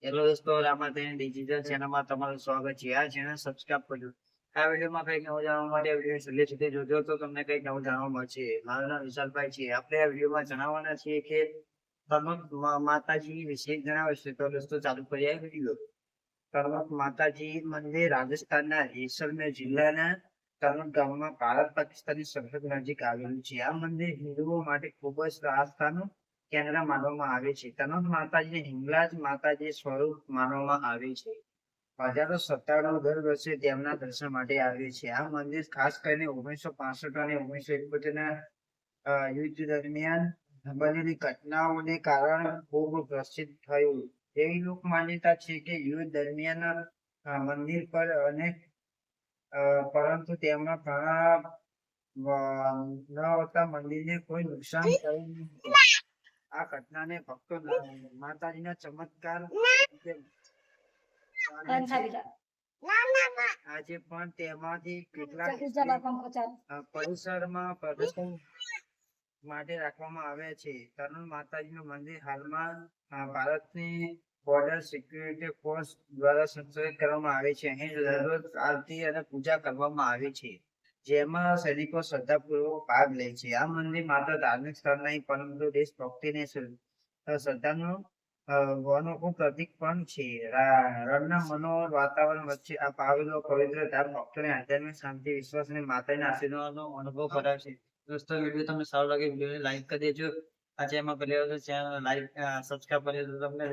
Hello દોસ્તો, રામાધન digital ચેનલમાં તમારું સ્વાગત છે. આ ચેનલ સબસ્ક્રાઇબ કરજો. આ વિડીયોમાં કંઈક નવું જાણવા માટે વિડીયો છેલ્લે સુધી જોજો તો તમને કંઈક નવું જાણવા મળશે. મારું નામ વિશાલભાઈ છે. આપણે આ વિડીયોમાં જણાવવાના છીએ કે માતાજી વિશે જણાવે છે. તો દોસ્તો ચાલુ કરીએ આ વિડીયો. તનોટ માતાજી મંદિર રાજસ્થાનના જેસલમેર જિલ્લાના તનોટ ગામમાં ભારત પાકિસ્તાનની સરહદ નજીક આવેલું છે. આ મંદિર હિન્દુઓ માટે ખૂબ જ આસ્થાનું કેન્દ્ર માનવામાં આવે છે. તનોટ માતાજીને હિંગલાજ માતાજી સ્વરૂપ માનવામાં આવે છે. હજારો શ્રદ્ધાળુઓ દર વર્ષે તેમના દર્શન માટે આવે છે. આ મંદિર ખાસ કરીને 1965 અને 1971 ના યુદ્ધ દરમિયાન બનેલી ઘટનાઓને કારણે ખૂબ પ્રસિદ્ધ થયું. એવી લોક માન્યતા છે કે યુદ્ધ દરમિયાન મંદિર પર અનેક પરંતુ તેમાં ઘણા ન હોતા મંદિરને કોઈ નુકસાન થયું નહીં. આ ઘટનાને ભક્તો માતાજીના ચમત્કાર આજે પણ તેમાંથી કેટલાક પરિસરમાં પ્રદર્શન માટે રાખવામાં આવ્યા છે. તનોટ માતાજીનું મંદિર હાલમાં ભારતની બોર્ડર સિક્યુરિટી ફોર્સ દ્વારા સંચાલિત કરવામાં આવે છે. અહીં દરરોજ આરતી અને પૂજા કરવામાં આવે છે, જેમાં સૈનિકો શ્રદ્ધાપૂર્વક ભાગ લે છે. આ મંદિર માત્ર ધાર્મિક સ્થળ નહીં પરંતુ દેશભક્તિને શ્રદ્ધાનું અનોખું પ્રતીક પણ છે. રણના મનોહર વાતાવરણ વચ્ચે આ પાવેલો પવિત્ર ધામ ભક્તોને આધ્યાત્મિક શાંતિ, વિશ્વાસ અને માતાજીના આશીર્વાદનો અનુભવ કરાવે છે. દોસ્તો, વિડીયો તમને સારો લાગે વિડીયોને લાઈક કરી દેજો. આ ચેનલ પહેલી વાર ચેનલ લાઈક સબસ્ક્રાઇબ કરી દેજો. તમને